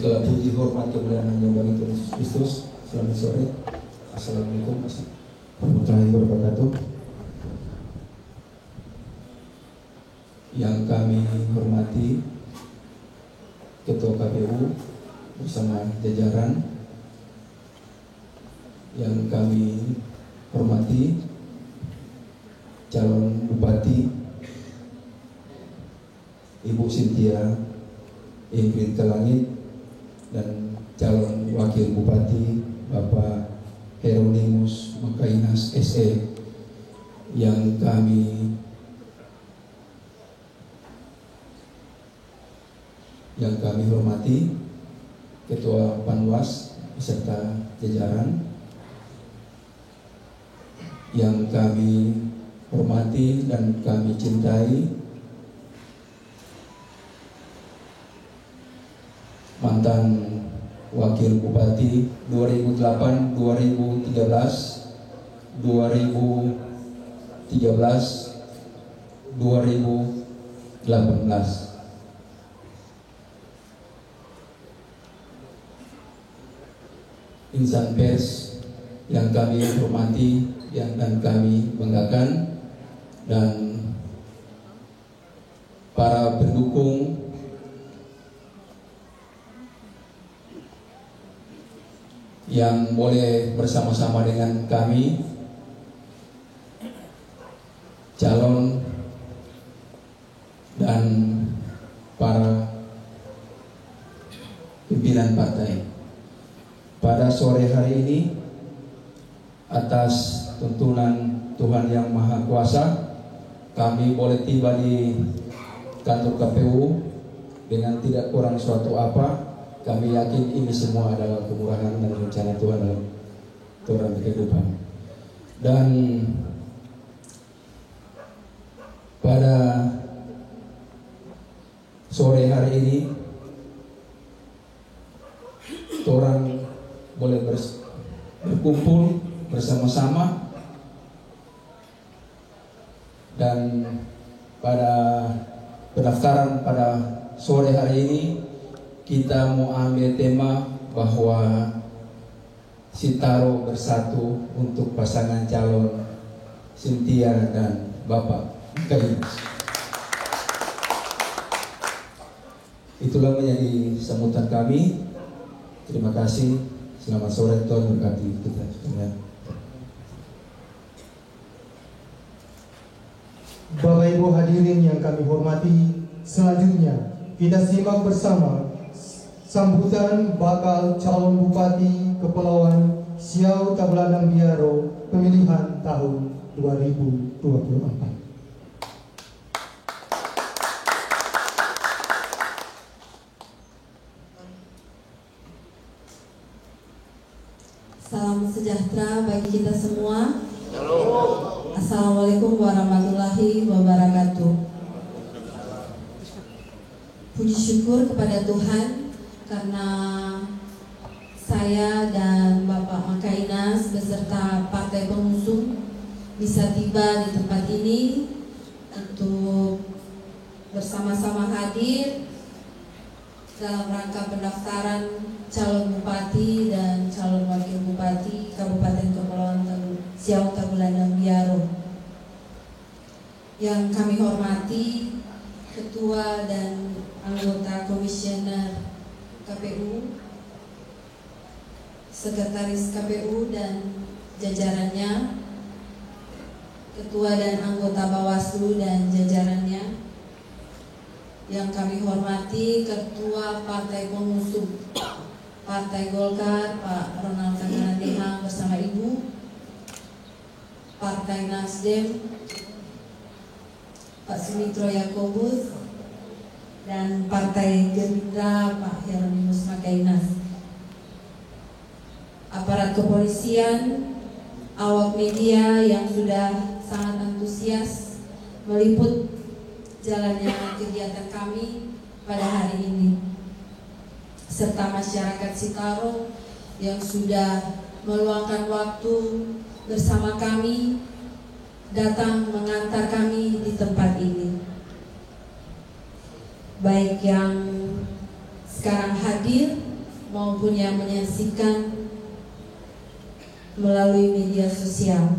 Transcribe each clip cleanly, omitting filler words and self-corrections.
Segala puji hormat kemuliaan hanya bagi Tuhan Yesus Kristus. Selamat sore. Assalamualaikum warahmatullahi wabarakatuh. Yang kami hormati Ketua KPU bersama jajaran, yang kami hormati calon Bupati Ibu Cynthia Ingrid Kalangit dan calon Wakil Bupati Bapak Hieronymus Makainas SE, yang kami hormati Ketua Panwas beserta jajaran, yang kami hormati dan kami cintai mantan Wakil Bupati 2008, 2013, 2018, insan pers yang kami hormati dan kami banggakan, dan para pendukung yang boleh bersama-sama dengan kami, calon dan para pimpinan partai. Pada sore hari ini, atas tuntunan Tuhan Yang Maha Kuasa, kami boleh tiba di kantor KPU dengan tidak kurang suatu apa. Kami yakin ini semua adalah kemurahan dan rencana Tuhan dalam kehidupan. Dan pada sore hari ini, orang boleh berkumpul bersama-sama, dan pada pendaftaran pada sore hari ini kita mau ambil tema bahwa Sitaro bersatu untuk pasangan calon Cynthia dan Bapak Makainas. Itulah menjadi sambutan kami. Terima kasih. Selamat sore, Tuhan berkati kita sekalian. Bapak Ibu hadirin yang kami hormati, selanjutnya kita simak bersama sambutan bakal calon Bupati Kepulauan Siau Tagulandang Biaro pemilihan tahun 2024. Salam sejahtera bagi kita semua. Assalamualaikum warahmatullahi wabarakatuh. Puji syukur kepada Tuhan karena saya dan Bapak Makainas beserta partai pengusung bisa tiba di tempat ini untuk bersama-sama hadir dalam rangka pendaftaran calon bupati dan calon wakil bupati Kabupaten Kepulauan Siau Tagulandang Biaro. Yang kami hormati Ketua dan anggota Komisioner KPU, Sekretaris KPU dan jajarannya, Ketua dan anggota Bawaslu dan jajarannya. Yang kami hormati Ketua Partai Pengusung Partai Golkar, Pak Ronald Tanganandehang bersama Ibu, Partai Nasdem, Pak Sumitro Yakobus, dan Partai Gerindra, Pak Hieronymus Makainas. Aparat kepolisian, awak media yang sudah sangat antusias meliput jalannya kegiatan kami pada hari ini, serta masyarakat Sitaro yang sudah meluangkan waktu bersama kami, datang mengantar kami di tempat ini. Baik yang sekarang hadir maupun yang menyaksikan melalui media sosial.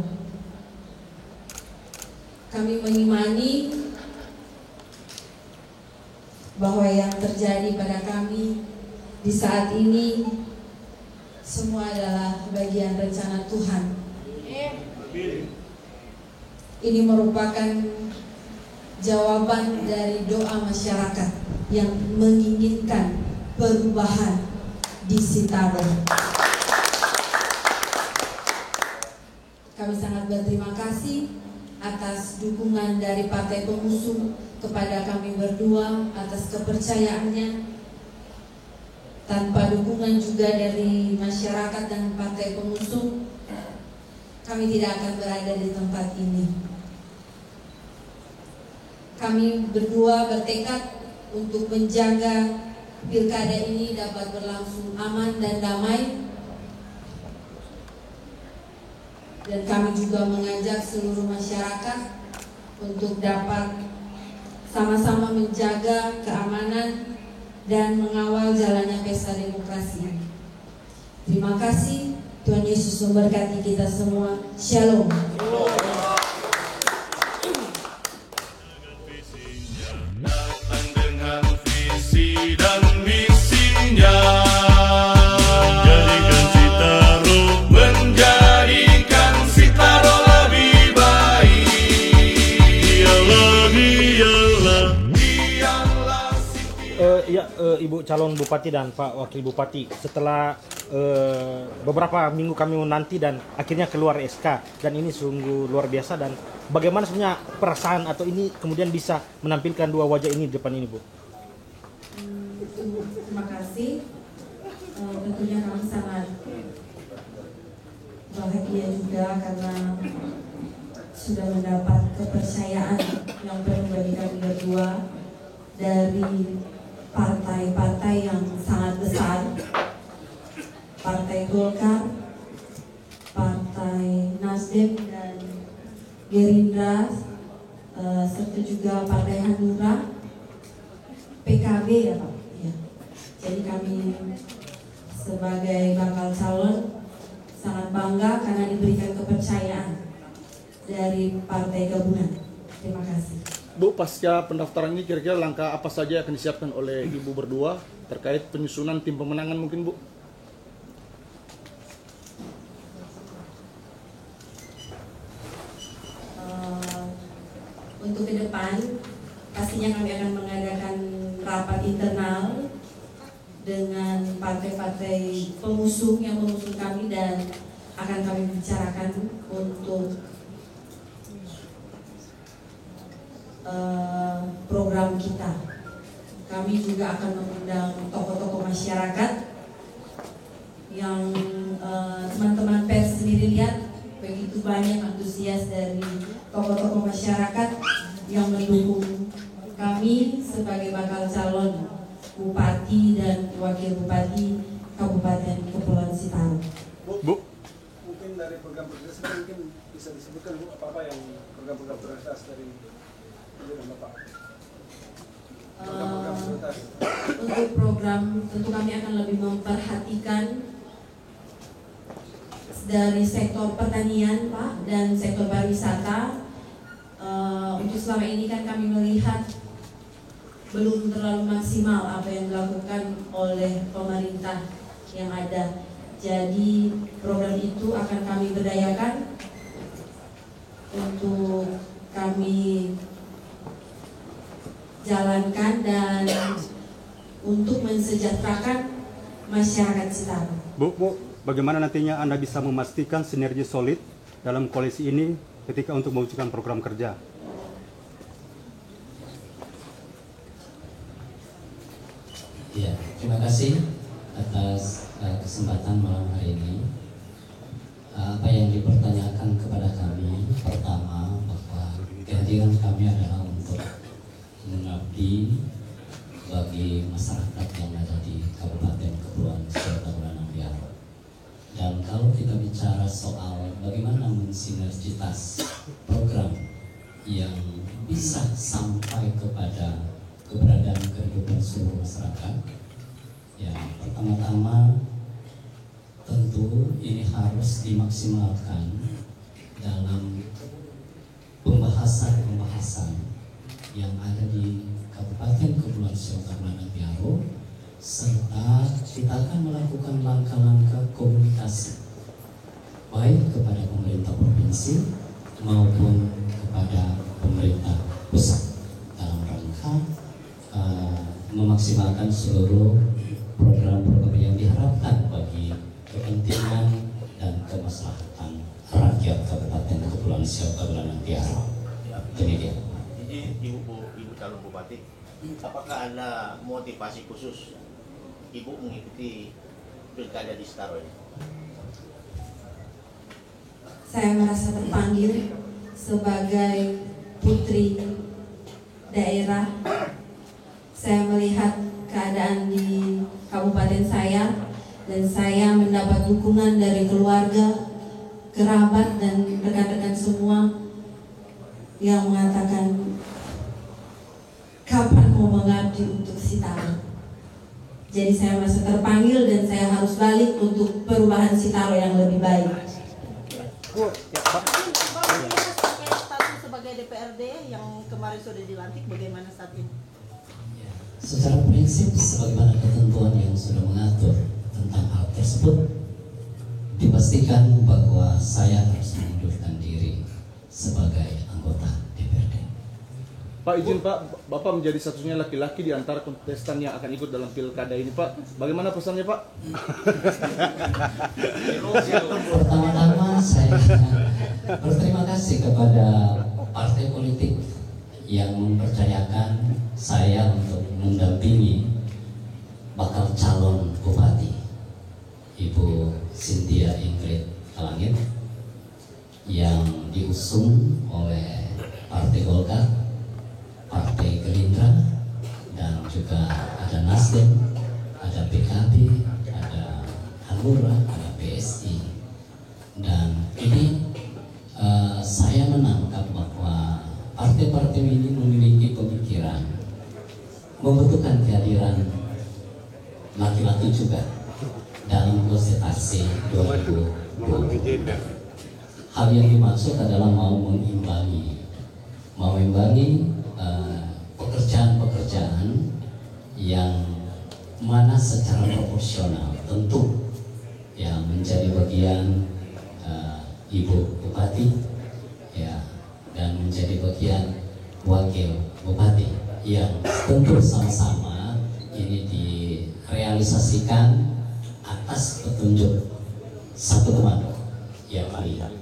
Kami mengimani bahwa yang terjadi pada kami di saat ini semua adalah bagian rencana Tuhan. Ini merupakan jawaban dari doa masyarakat yang menginginkan perubahan di Sitaro. Kami sangat berterima kasih atas dukungan dari partai pengusung kepada kami berdua, atas kepercayaannya. Tanpa dukungan juga dari masyarakat dan partai pengusung, kami tidak akan berada di tempat ini. Kami berdua bertekad untuk menjaga pilkada ini dapat berlangsung aman dan damai. Dan kami juga mengajak seluruh masyarakat untuk dapat sama-sama menjaga keamanan dan mengawal jalannya pesta demokrasi. Terima kasih. Tuhan Yesus memberkati kita semua. Shalom. Dengan visi dan misinya, jadikan Sitaro, menjadikan Sitaro lebih baik. Ibu calon bupati dan Pak Wakil Bupati, setelah beberapa minggu kami menanti dan akhirnya keluar SK, dan ini sungguh luar biasa. Dan bagaimana sebenarnya perasaan atau ini kemudian bisa menampilkan dua wajah ini di depan ini, Bu? Terima kasih. Tentunya kami sangat bahagia juga karena sudah mendapat kepercayaan yang penuh bagi kami berdua dari partai-partai yang sangat besar, Partai Golkar, Partai Nasdem dan Gerindra, serta juga Partai Hanura, PKB ya Pak. Ya. Jadi kami sebagai bakal calon sangat bangga karena diberikan kepercayaan dari partai gabungan. Terima kasih. Bu, pasca pendaftaran ini kira-kira langkah apa saja akan disiapkan oleh Ibu berdua terkait penyusunan tim pemenangan mungkin, Bu? Untuk ke depan, pastinya kami akan mengadakan rapat internal dengan partai-partai pengusung yang mengusung kami dan akan kami bicarakan untuk program kita. Kami juga akan mengundang tokoh-tokoh masyarakat yang teman-teman pers sendiri lihat begitu banyak antusias dari tokoh-tokoh masyarakat yang mendukung kami sebagai bakal calon bupati dan wakil bupati Kabupaten Kepulauan Sitaro. Bu, mungkin dari program prioritas mungkin bisa disebutkan Bu apa yang program-program prioritas dari Bapak? Untuk program tentu kami akan lebih memperhatikan dari sektor pertanian Pak dan sektor pariwisata. Untuk selama ini kan kami melihat belum terlalu maksimal apa yang dilakukan oleh pemerintah yang ada. Jadi program itu akan kami berdayakan untuk kami jalankan dan untuk mensejahterakan masyarakat Sitaro. Bu, bagaimana nantinya Anda bisa memastikan sinergi solid dalam koalisi ini ketika untuk mewujudkan program kerja? Ya, terima kasih atas kesempatan malam hari ini. Apa yang dipertanyakan kepada kami, pertama bahwa kehadiran kami adalah untuk mengabdi bagi masyarakat yang ada di Kabupaten Kepulauan Sitaro dan Ambiaro. Dan kalau kita bicara soal bagaimana mensinergitas program yang bisa sampai kepada keberadaan kehidupan seluruh masyarakat, ya pertama-tama dimaksimalkan dalam pembahasan yang ada di Kabupaten Kepulauan Siau Kabupaten Biaro, serta kita akan melakukan langkah-langkah komunikasi baik kepada pemerintah provinsi maupun kepada pemerintah pusat dalam rangka memaksimalkan seluruh program-program yang diharapkan bagi kepentingan dan kemaslahatan rakyat Kabupaten Kepulauan Siau Kabupaten Biaro. Demikian. Ibu calon bupati, apakah ada motivasi khusus Ibu mengikuti pilkada di Sitaro ini? Saya merasa terpanggil sebagai putri daerah. Saya melihat keadaan di kabupaten saya dan saya mendapat dukungan dari keluarga, kerabat dan rekan-rekan semua yang mengatakan kapan mau mengabdi untuk Sitaro. Jadi saya merasa terpanggil dan saya harus balik untuk perubahan Sitaro yang lebih baik. Status sebagai DPRD yang kemarin sudah dilantik bagaimana saat ini? Secara prinsip sebagaimana ketentuan yang sudah mengatur tentang hal tersebut, dipastikan bahwa saya harus mengundurkan diri sebagai anggota DPRD. Pak, izin Pak, Bapak menjadi satunya laki-laki di antara kontestan yang akan ikut dalam pilkada ini, Pak. Bagaimana pesannya, Pak? Pertama-tama saya berterima kasih kepada partai politik yang mempercayakan saya untuk mendampingi bakal calon bupati Ibu Cynthia Ingrid Kalangit yang diusung oleh Partai Golkar, Partai Gerindra, dan juga ada Nasdem, ada PKB, ada Hanura, ada PSI. Dan ini saya menangkap bahwa partai-partai ini memiliki pemikiran membutuhkan kehadiran laki-laki juga dalam konsentrasi 2020. Hal yang dimaksud adalah mau mengimbangi pekerjaan-pekerjaan yang mana secara proporsional tentu yang menjadi bagian Ibu Bupati ya, dan menjadi bagian Wakil Bupati yang tentu sama-sama ini direalisasikan atas petunjuk satu komando yang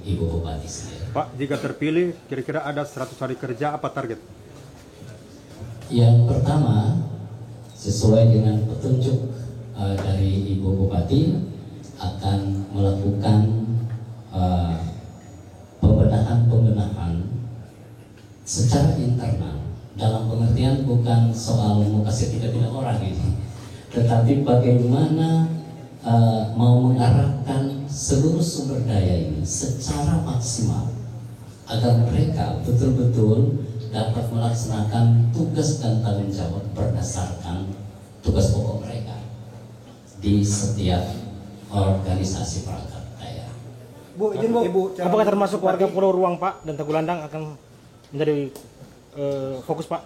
Ibu Bupati sendiri. Pak, jika terpilih kira-kira ada 100 hari kerja, apa target? Yang pertama, sesuai dengan petunjuk dari Ibu Bupati, akan melakukan pembenahan secara internal, dalam pengertian bukan soal mau kasih tidak orang ini, tetapi bagaimana mau mengarahkan seluruh sumber daya ini secara maksimal agar mereka betul-betul dapat melaksanakan tugas dan tanggung jawab berdasarkan tugas pokok mereka di setiap organisasi perangkat daerah. Bu, izin Bu, apakah termasuk warga Pulau Ruang Pak dan Tagulandang akan menjadi fokus Pak?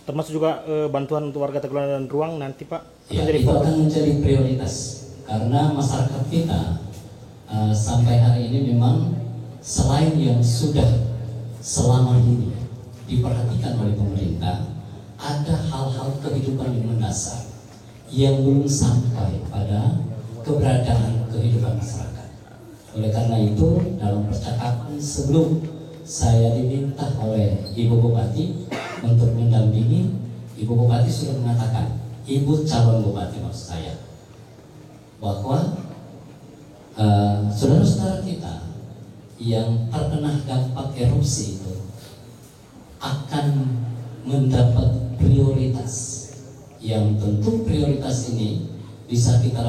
Termasuk juga bantuan untuk warga Tagulandang dan Ruang nanti Pak? Ya, itu akan menjadi prioritas karena masyarakat kita sampai hari ini memang selain yang sudah selama ini diperhatikan oleh pemerintah, ada hal-hal kehidupan yang mendasar yang belum sampai pada keberadaan kehidupan masyarakat. Oleh karena itu, dalam percakapan sebelum saya diminta oleh Ibu Bupati untuk mendampingi, Ibu Bupati sudah mengatakan, Ibu calon Bupati maksud saya, bahwa saudara-saudara kita yang terkena dampak erupsi itu akan mendapat prioritas, yang tentu prioritas ini bisa kita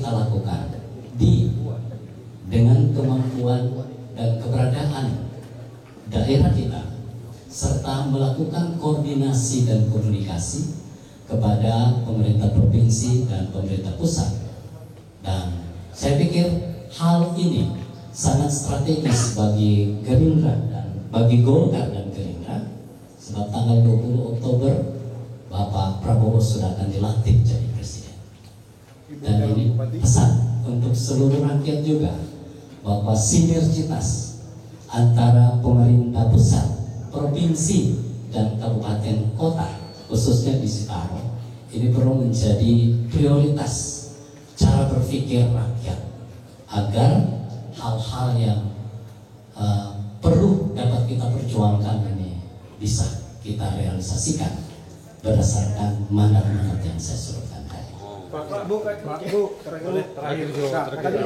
lakukan dengan kemampuan dan keberadaan daerah kita, serta melakukan koordinasi dan komunikasi kepada pemerintah provinsi dan pemerintah pusat. Dan Saya pikir hal ini sangat strategis bagi Gerindra dan bagi Golkar dan Gerindra, sebab tanggal 20 Oktober Bapak Prabowo sudah akan dilantik jadi presiden. Dan ini pesan untuk seluruh rakyat juga, bahwa sinergitas antara pemerintah pusat, provinsi, dan kabupaten kota, khususnya di Sitaro, ini perlu menjadi prioritas cara berpikir rakyat, agar hal-hal yang perlu dapat kita perjuangkan ini bisa kita realisasikan berdasarkan mandat-mandat yang saya sebutkan tadi. Terakhir.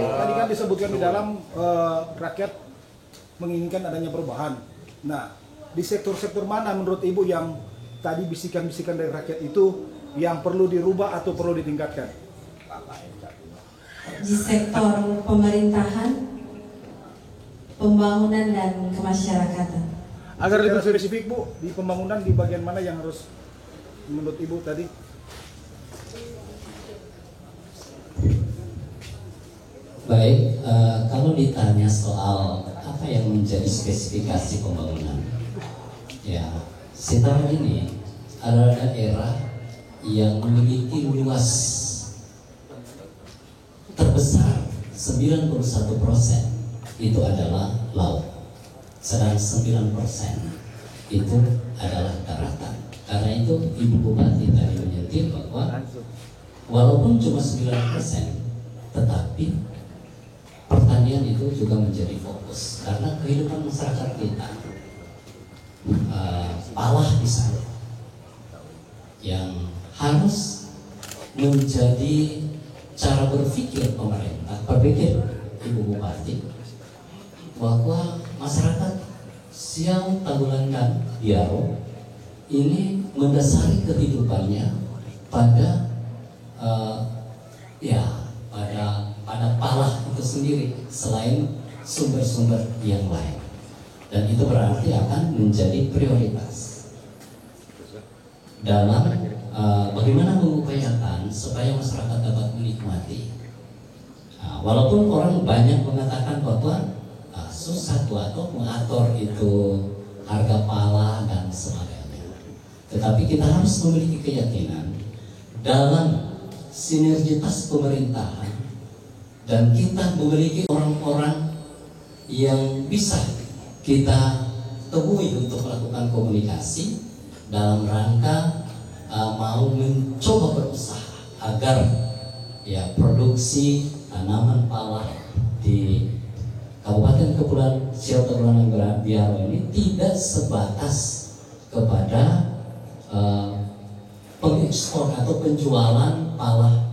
Tadi kan disebutkan di dalam rakyat menginginkan adanya perubahan. Nah, di sektor-sektor mana menurut Ibu yang tadi bisikan-bisikan dari rakyat itu yang perlu dirubah atau perlu ditingkatkan? Di sektor pemerintahan, pembangunan, dan kemasyarakatan. Agar lebih spesifik Bu, di pembangunan di bagian mana yang harus menurut Ibu tadi? Baik, kalau ditanya soal apa yang menjadi spesifikasi pembangunan, ya, Sitaro ini adalah daerah yang memiliki luas terbesar 91% itu adalah laut, sedang 9% itu adalah daratan. Karena itu Ibu Bupati tadi menyentil bahwa walaupun cuma 9%, tetapi pertanian itu juga menjadi fokus, karena kehidupan masyarakat kita palah di sana yang harus menjadi cara berpikir pemerintah, berpikir Ibu Bupati, bahwa masyarakat Siau Tagulandang Biaro ini mendasari kehidupannya pada pada palah itu sendiri, selain sumber-sumber yang lain, dan itu berarti akan menjadi prioritas dalam bagaimana mengupayakan supaya masyarakat dapat menikmati. Walaupun orang banyak mengatakan bahwa susah atau mengatur itu harga pala dan sebagainya, tetapi kita harus memiliki keyakinan dalam sinergitas pemerintahan, dan kita memiliki orang-orang yang bisa kita temui untuk melakukan komunikasi dalam rangka mau mencoba berusaha agar ya produksi tanaman pala di Kabupaten Kepulauan Siau Tagulandang Biaro ini tidak sebatas kepada pengekspor atau penjualan pala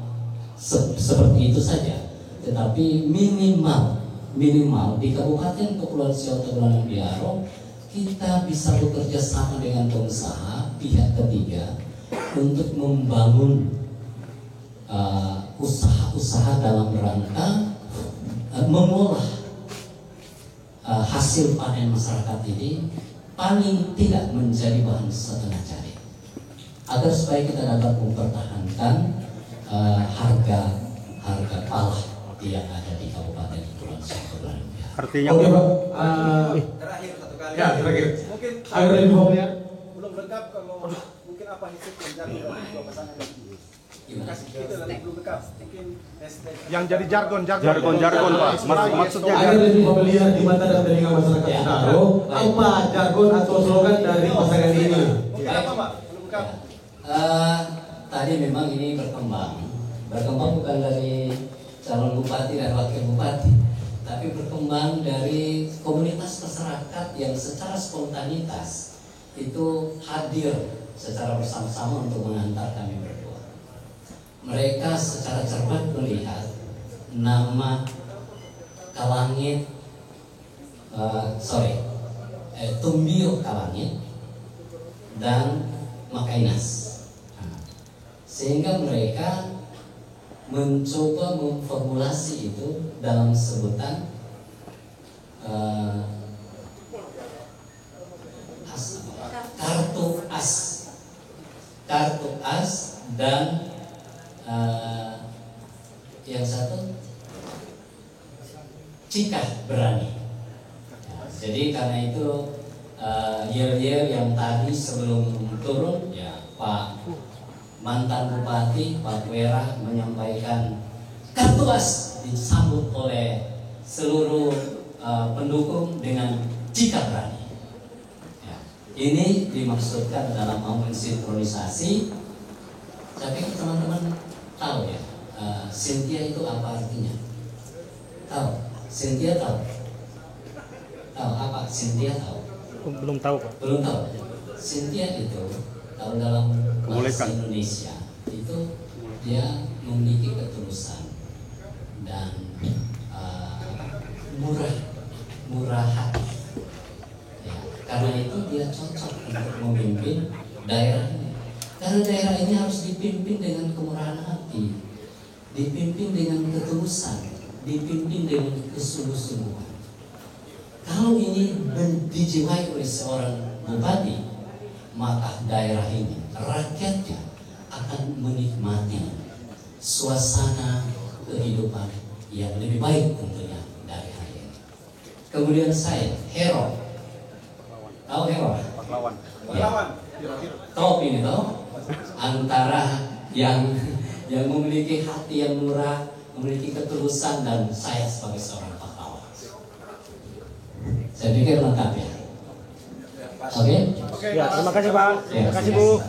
seperti itu saja, tetapi minimal di Kabupaten Kepulauan Siau Tagulandang Biaro kita bisa bekerja sama dengan pengusaha pihak ketiga untuk membangun usaha-usaha dalam rangka mengolah hasil panen masyarakat ini paling tidak menjadi bahan setengah cari, agar supaya kita dapat mempertahankan harga palah yang ada di Kabupaten Kepulauan Siau Tagulandang Biaro. Artinya terakhir satu kali. Ya, terakhir. Mungkin Ayo dari Bapak ya. Belum lengkap kalau mungkin apa hisap yang jadi dua pasangan ini. Kasih kita belum lengkap. Mungkin yang jadi jargon Pak. Maksudnya Ayo dari Bapak lihat di mata dan telinga masyarakat Sitaro, apa jargon atau slogan dari pasangan ini? Mungkin apa Pak? Belum lengkap. Tadi memang ini berkembang bukan dari calon bupati dan wakil bupati, tapi berkembang dari komunitas masyarakat yang secara spontanitas itu hadir secara bersama-sama untuk mengantar kami berdua. Mereka secara cermat melihat nama Kalangit, Tumbio Kalangit dan Makainas, sehingga mereka mencoba memformulasi itu dalam sebutan kartu as dan yang satu jika berani. Ya, jadi karena itu yel-yel yang tadi sebelum turun ya Pak mantan Bupati Pak Wera menyampaikan kartu as disambut oleh seluruh pendukung dengan jika berani. Ya, ini dimaksudkan dalam momen sinkronisasi. Tapi teman-teman tahu ya, Cynthia itu apa artinya? Tahu? Cynthia tahu? Tahu apa? Cynthia tahu? Belum tahu Pak. Belum tahu. Cynthia itu kalau dalam bahasa Indonesia itu dia memiliki ketulusan dan murah hati. Ya, karena itu dia cocok untuk memimpin daerah ini. Karena daerah ini harus dipimpin dengan kemurahan hati, dipimpin dengan ketulusan, dipimpin dengan kesungguh-sungguhan. Kalau ini dijiwai oleh seorang bupati, maka daerah ini, rakyatnya akan menikmati suasana kehidupan yang lebih baik tentunya dari hari ini. Kemudian saya, hero. Tahu hero? Pahlawan. Ya. Top ini toh. Antara yang memiliki hati yang murah, memiliki ketulusan, dan saya sebagai seorang pahlawan. Saya pikir lengkap ya. Oke? Ya, terima kasih Pak. Terima kasih Bu.